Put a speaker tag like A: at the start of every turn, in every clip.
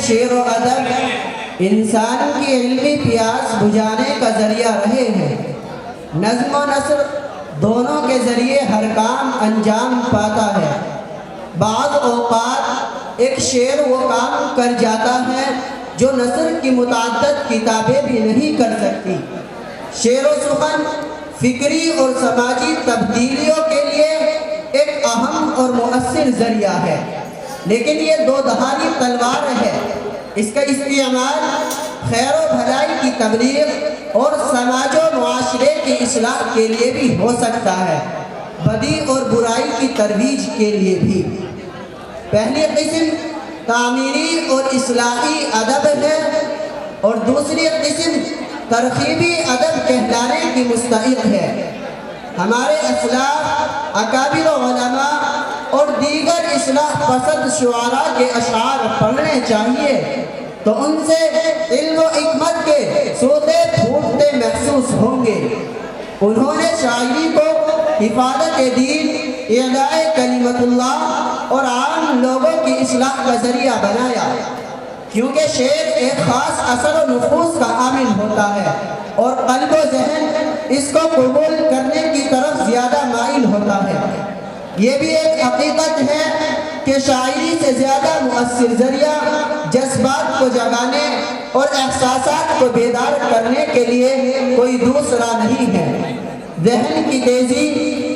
A: शेर व अदब इंसान की इल्मी प्यास बुझाने का जरिया रहे हैं। नज़्म व नस्र दोनों के ज़रिए हर काम अंजाम पाता है। बाज़ औक़ात एक शेर वो काम कर जाता है जो नस्र की मुतअद्दिद किताबें भी नहीं कर सकती। शेर व सुख़न फ़िक्री और समाजी तब्दीलियों के लिए एक अहम और मुअस्सिर ज़रिया है, लेकिन ये दो धारी तलवार है। इसका इस्तेमाल खैर व भलाई की तबलीग और समाज व मुआशरे की इस्लाह के लिए भी हो सकता है, बदी और बुराई की तरवीज के लिए भी। पहली किस्म तामीरी और इस्लाही अदब है और दूसरी किस्म तरकीबी अदब कहलाने की मुस्तहिक है। हमारे असलाफ अकाबिर उलमा और दीगर इस्लाह पसंद शुआरा के अशार पढ़ने चाहिए तो उनसे इल्म व हिकमत के सोते फूटते महसूस होंगे। उन्होंने शायरी को हिफाजत दीन, इलाए कलिमतुल्लाह और आम लोगों की इस्लाह का जरिया बनाया, क्योंकि शेर एक ख़ास असर व नुफूस का आमिल होता है और क़ल्ब व ज़हन इसको कबूल करने की तरफ ज़्यादा माइल होता है। ये भी एक हकीकत है कि शायरी से ज़्यादा मुअस्सिर ज़रिया जज्बात को जगाने और एहसासात को बेदार करने के लिए कोई दूसरा नहीं है। ज़हन की तेज़ी,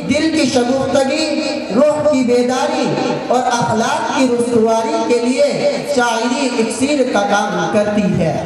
A: दिल की शगुफ्तगी, रूह की बेदारी और अखलाक की रुस्तवारी के लिए शायरी इक्सीर का काम करती है।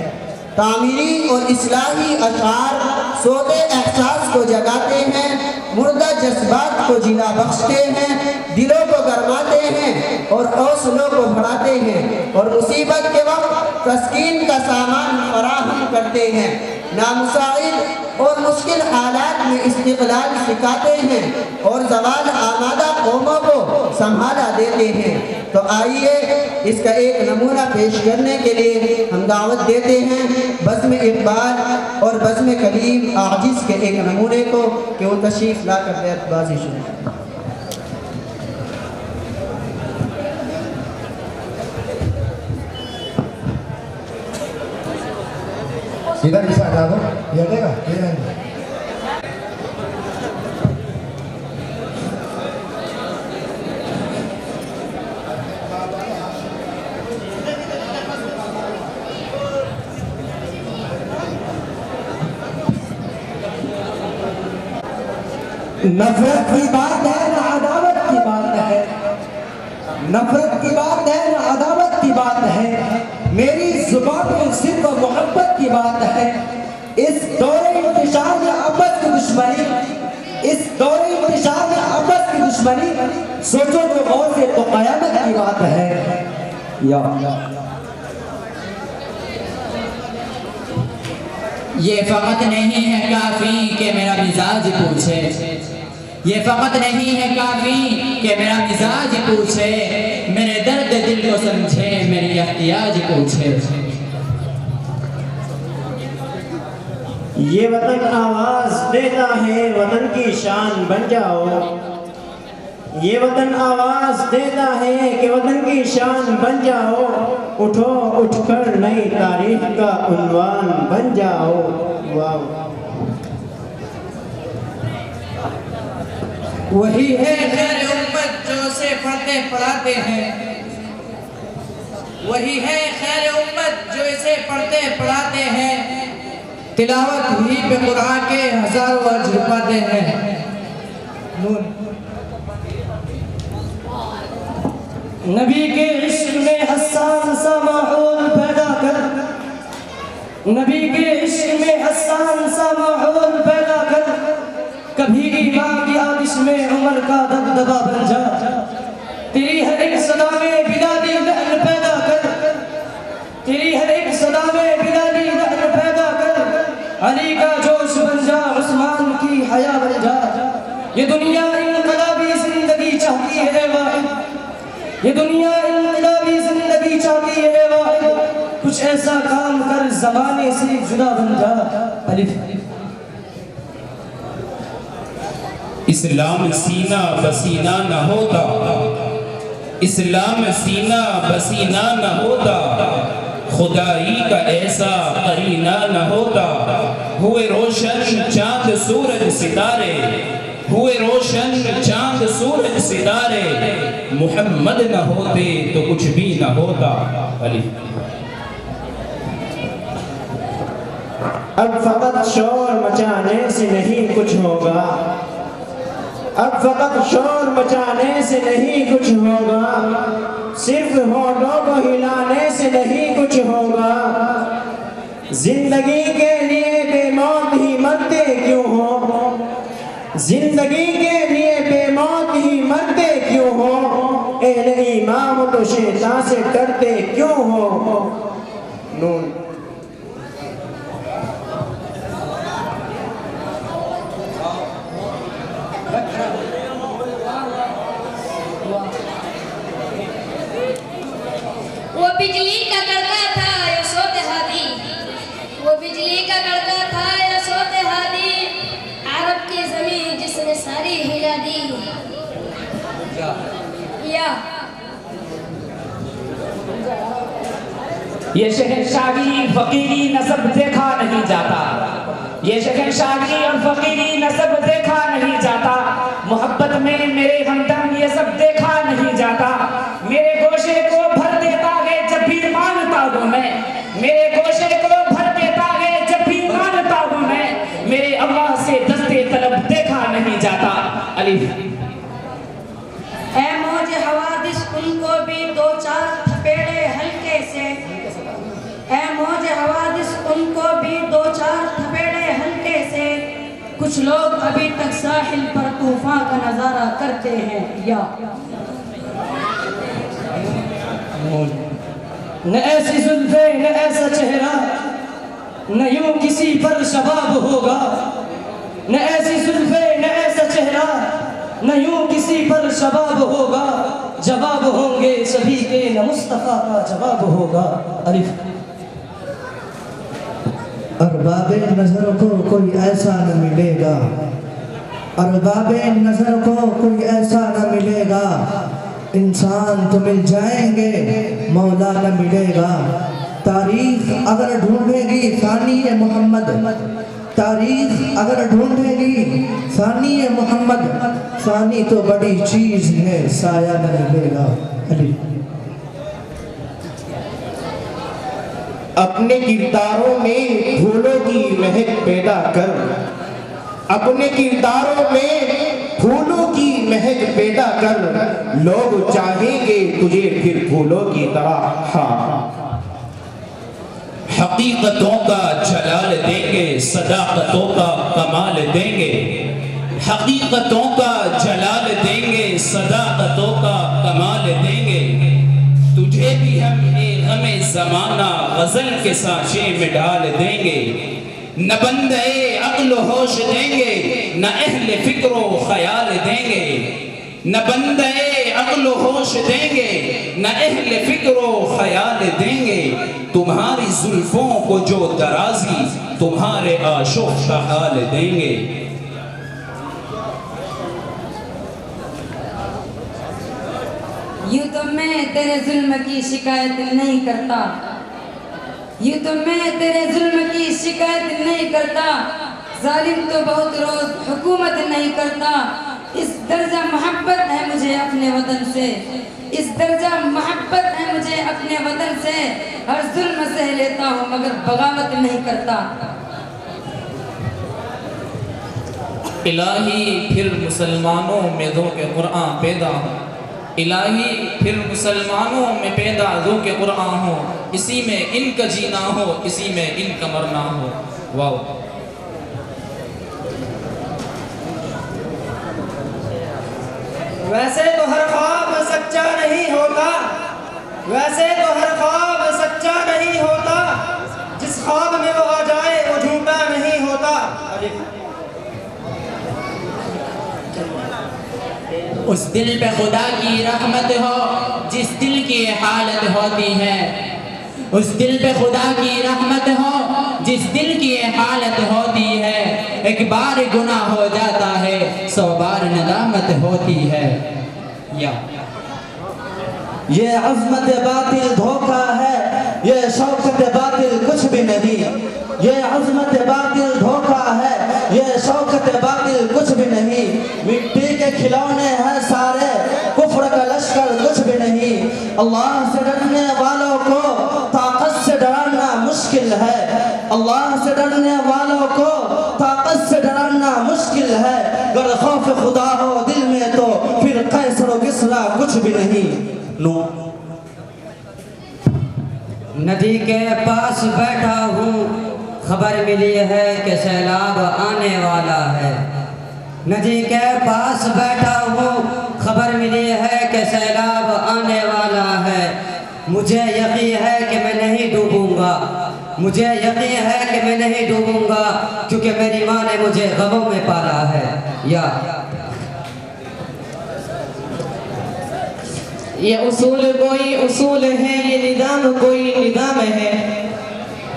A: तामीरी और इस्लाही अशार सोते एहसास को जगाते हैं, मुर्दा जज्बात को जिला बख्शते हैं, दिलों को गरमाते हैं और हौसलों को बढ़ाते हैं और मुसीबत के वक्त तस्कीन का सामान फराहम करते हैं। नामुसाइद और मुश्किल हालात में इस्तिक़लाल सिखाते हैं और ज़वाल आमादा कौमों को संभाला देते हैं। तो आइए इसका एक नमूना पेश करने के लिए हम दावत देते हैं बज़्म इक़बाल और बज़्म कलीम आजिज़ के एक नमूने को कि वो तशरीफ़ ला कर बैतबाज़ी शुरू करें।
B: इधर इसे हटा दो, ये देगा, ये रहेंगे।
C: नफरत की बात है ना अदावत की बात है, नफरत की बात है ना अदावत की बात है, मेरी जुबान में सिर्फ मोहब्बत की बात है। इस दौरे इंतशार में आपस की दुश्मनी, इस दौरे इंतशार में आपस की दुश्मनी सोचो जो गौर से तो कयामत की बात है। या
D: ये फ़कत नहीं है काफ़ी कि मेरा मिजाज पूछे, ये फ़कत नहीं है काफ़ी कि मेरा मिजाज पूछे, मेरे दर्द दिल को समझे, मेरी एहतियाज पूछे।
E: ये वतन आवाज़ देता है वतन की शान बन जाओ, ये वतन आवाज़ देता है कि वतन की शान बन जाओ, उठो उठकर नई तारीख का उन्वान बन जाओ। वाह,
D: वही है खैर उम्मत जो से पढ़ते पढ़ाते हैं, वही है खैर उम्मत जो इसे पढ़ते पढ़ाते हैं, तिलावत ही पे कुरान के हजारों अजर पाते हैं।
C: नबी के इश्क में हस्सान सा माहौल पैदा कर, नबी के इश्क में हस्सान सा माहौल पैदा कर, कभी ईमान की आतिश में उमर का दबदबा बन जा, तेरी हर एक सदा में बिलाली लहर पैदा कर, तेरी हर एक सदा में बिलाली लहर पैदा कर, अली का जोश बन जा, उस्मान की हया बन जा। ये दुनिया इनकलाबी जिंदगी चाहती है वाहिद, ये दुनिया इनकलाबी जिंदगी चाहती है वाहिद, कुछ ऐसा काम कर ज़माने से जुदा बन जा। अलिफ
F: इस्लाम सीना बसीना न होता, इस्लाम सीना बसीना न होता, खुदाई का ऐसा करीना न होता। हुए रोशन चांद सूरज सितारे, हुए रोशन चांद सूरज सितारे, मोहम्मद न होते तो कुछ भी न होता। अली
E: अब फकत शोर मचाने से नहीं कुछ होगा, अब फकत शोर मचाने से नहीं कुछ होगा, सिर्फ होठों को हिलाने से नहीं कुछ होगा। जिंदगी के लिए बेमौत ही मरते क्यों हो, जिंदगी के लिए बेमौत ही मरते क्यों हो, अहले ईमान तो शैतान से डरते क्यों हो। नून
G: वो बिजली का कड़का था यशोद हादी, वो बिजली का कड़का था यशोद हादी, अरब की जमीन जिसने सारी हिला दी। या
H: ये शहंशाही फकीरी नसब देखा नहीं जाता, ये शहंशाही और फकीरी नसब देखा नहीं जाता। मोहब्बत में मेरे हमदम ये सब देखा नहीं जाता। मेरे गोशे को भर देता है जब भी मांगता हूँ मैं, मेरे गोशे को भर देता है जब भी मांगता हूँ मैं, मेरे अल्लाह से दस्ते तलब देखा नहीं जाता। अली
G: ऐ मौज हवादिस उनको भी दो चार थपेड़े हल्के से, ऐ मौज हवादिस उनको भी दो चार थपेड़े हल्के से, कुछ लोग अभी तक साहिल पर तूफान का नजारा करते हैं। या
C: न ऐसी जुल्फे न ऐसा चेहरा, न यूं किसी पर शबाब होगा, न ऐसी जुल्फे न ऐसा चेहरा, न यूं किसी पर शबाब होगा, जवाब होंगे सभी के न मुस्तफा का जवाब होगा। अलिफ
A: अरबाबे नजर को कोई ऐसा न मिलेगा, अरबाबे नजर को कोई ऐसा न मिलेगा, इंसान तो मिल जाएंगे मौला न मिलेगा। तारीख अगर ढूंढेगी सानी मोहम्मद, तारीख अगर ढूंढेगी सानी मोहम्मद, सानी तो बड़ी चीज है साया न मिलेगा। अली
I: अपने किरदारों में फूलों की महक पैदा कर, अपने किरदारों में फूलों की महक पैदा कर, लोग चाहेंगे तुझे फिर फूलों की तरह। हाँ
F: हकीकतों का जलाल देंगे, सदाकतों का कमाल देंगे, हकीकतों का जलाल देंगे, सदाकतों का कमाल देंगे। तुझे भी हम गमे ज़माना गज़ल के साँचे में डाल देंगे, न बंदे अक्ल होश देंगे, न अहले फिक्रो ख्याल देंगे, न बंदे अक्ल होश देंगे, न अहले फिक्रो ख्याल देंगे। तुम्हारी जुल्फों को जो दराजी तुम्हारे आशोक का हाल देंगे।
G: यूं तो मैं तेरे जुल्म की शिकायत नहीं करता, यूं तो मैं तेरे जुल्म की शिकायत नहीं करता, जालिम तो बहुत रोज हुकूमत नहीं करता। इस दर्जा मोहब्बत है मुझे अपने वतन से, इस दर्जा मोहब्बत है मुझे अपने वतन से, हर जुल्म सह लेता हूँ मगर बगावत नहीं करता।
H: इलाही फिर मुसलमानों में दो के कुरान पैदा हो, इलाही फिर मुसलमानों में पैदा दो के कुरान हो, इसी में इनका जीना हो, इसी में इनका मरना हो। वाह
E: वैसे तो हर ख्वाब सच्चा नहीं होता, वैसे तो हर ख्वाब सच्चा नहीं होता, जिस ख्वाब में वो आ जाए वो झूठा नहीं होता।
D: उस दिल पे खुदा की रहमत हो जिस दिल की हालत होती है, उस दिल पे खुदा की रहमत हो जिस दिल की हालत होती है। एक बार गुनाह हो जाता है 100 बार नदामत होती है। या
A: ये अज़मत बातिल धोखा है, ये शौकत बातिल कुछ भी नहीं, ये अज़मत बातिल धोखा है, ये शौकत बातिल कुछ भी नहीं। मिट्टी के खिलौने हैं सारे, कुफ्र का लश्कर कुछ भी नहीं। अल्लाह से डरने वालों को ताकत से डराना मुश्किल है, अल्लाह से डरने वालों को ताकत से डराना मुश्किल है। अगर खौफ खुदा हो दिल में तो फिर कैसर व किस्रा कुछ भी नहीं। नो
J: नदी के पास बैठा हूँ, खबर मिली है कि सैलाब आने वाला है। नदी के पास बैठा हूँ, खबर मिली है कि सैलाब आने वाला है। मुझे यकीन है कि मैं नहीं डूबूंगा, मुझे यकीन है कि मैं नहीं डूबूंगा, क्योंकि मेरी माँ ने मुझे गमों में पाला है। या
C: ये उसूल कोई उसूल है, ये निज़ाम कोई निज़ाम है।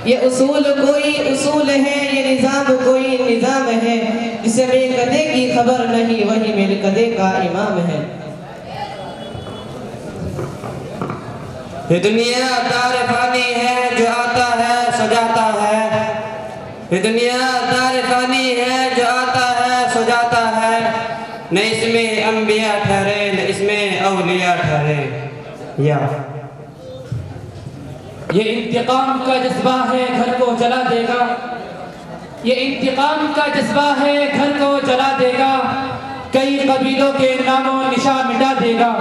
C: ये उसूल कोई उसूल है, ये निज़ाम कोई निज़ाम है। जिसे मेरे कदे की खबर नहीं, वही मेरे कदे का इमाम है।
J: ये दुनिया दार फानी है, जो आता है सजाता है। ये दुनिया दार फानी है, जो आता है सजाता है। न इसमें अंबिया ठहरे, न इसमें औलिया ठहरे। या
H: ये इंतकाम का जज्बा है, घर को जला देगा। ये इंतकाम का जज्बा है, घर को जला देगा। कई कबीलों के नामों निशा मिटा देगा।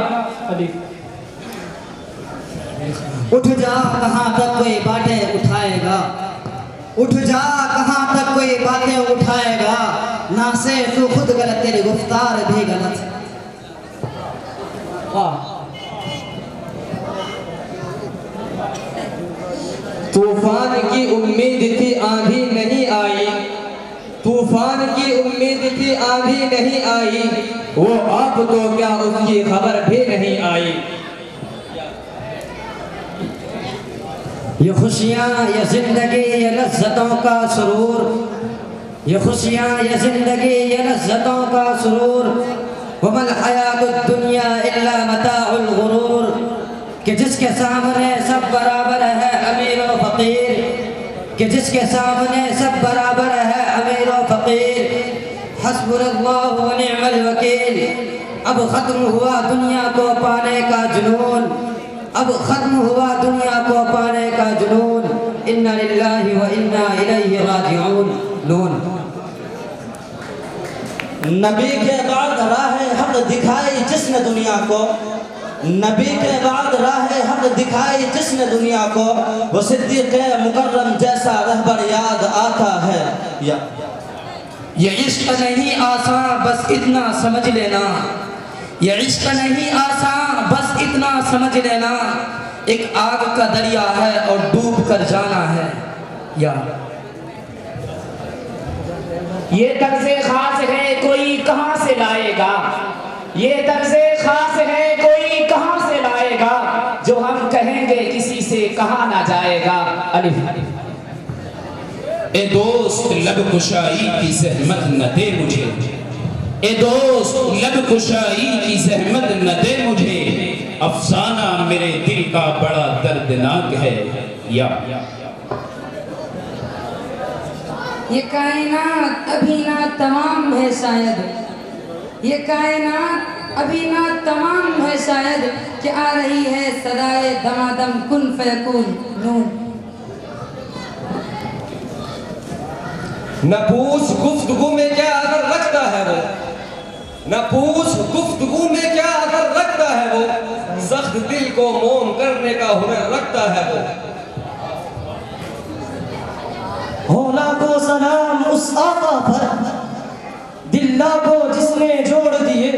A: उठ जा कहाँ तक कोई बातें उठाएगा, उठ जा कहाँ तक कोई बातें उठाएगा। ना से तू खुद गलत, तेरी गुफ्तार भी गलत।
C: तूफान की उम्मीद थी आंधी नहीं आई, तूफान की उम्मीद थी आंधी नहीं आई। वो आप तो क्या उसकी खबर भी नहीं आई।
J: ये खुशियाँ, ये ज़िंदगी, ये लज़्ज़तों का सुरूर। ये खुशियाँ, ये ज़िंदगी, ये लज़्ज़तों का सुरूर। वमल हयातुद दुनिया इल्ला मताउल गुरूर। कि जिसके सामने सब बराबर है अमीर और फ़कीर, कि जिसके सामने सब बराबर है अमीर और फ़कीर। हस्बुनल्लाहु व निअमल वकील। अब ख़त्म हुआ दुनिया को पाने का जुनून, अब ख़त्म हुआ दुनिया को पाने का जुनून। इन्ना लिल्लाहि व इन्ना इलैहि राजिऊन। नून।
A: नबी के बाद राह हक दिखाई जिसने दुनिया को, नबी के बाद राह हक दिखाई जिसने दुनिया को, वो सिद्दीक़ मुकर्रम जैसा रहबर याद आता है। या
J: ये इश्क नहीं आसान, बस इतना समझ लेना। ये इश्क नहीं आसान, बस इतना समझ लेना। एक आग का दरिया है और डूब कर जाना है। या
H: ये तर्ज़े खास है, कोई कहाँ से लाएगा। ये तर्ज़े खास है, कोई कहाँ से लाएगा। जो हम कहेंगे किसी से कहा ना जाएगा। अलिफ।
F: ए दोस्त लब कुशाई की ज़हमत न दे मुझे, ए दोस्त लब कुशाई की ज़हमत न दे मुझे। अफसाना मेरे दिल का बड़ा दर्दनाक है। या
G: ये कायनात अभी ना तमाम है शायद, ये कायनात अभी ना तमाम है शायद। कि आ रही है सदाए दमादम कुन फयकून। नून।
C: न पूछ गुफ्तगू में क्या अगर रखता है वो, न पूछ गुफ्तगू में क्या अगर रखता है वो। सख्त दिल को मोम करने का हुनर रखता है वो। होला को सलाम उस आका पर, दिल्ला को जिसने जोड़ दिए।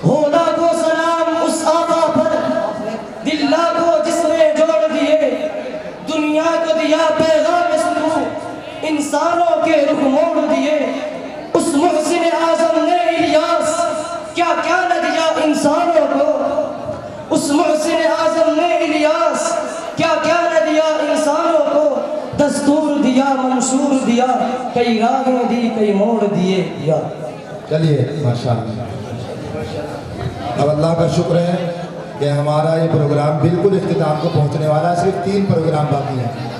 C: होला को सलाम उस आका पर, दिल्ला को जिसने जोड़ दिए। दुनिया को दिया पैगाम सुनू, इंसानों के रुख मोड़ दिए। उस मुहसिन आज़म ने इलियास क्या क्या न दिया इंसानों को। उस मुहसिन आज़म ने इलियास क्या क्या न दिया इंसानों को। दस्तूर दिया, मंशूर दिया, कई राहें दी, कई मोड़ दिए। या
B: चलिए माशाअल्लाह। अब अल्लाह का शुक्र है कि हमारा ये प्रोग्राम बिल्कुल इख्तिताम को पहुंचने वाला है। सिर्फ 3 प्रोग्राम बाकी हैं।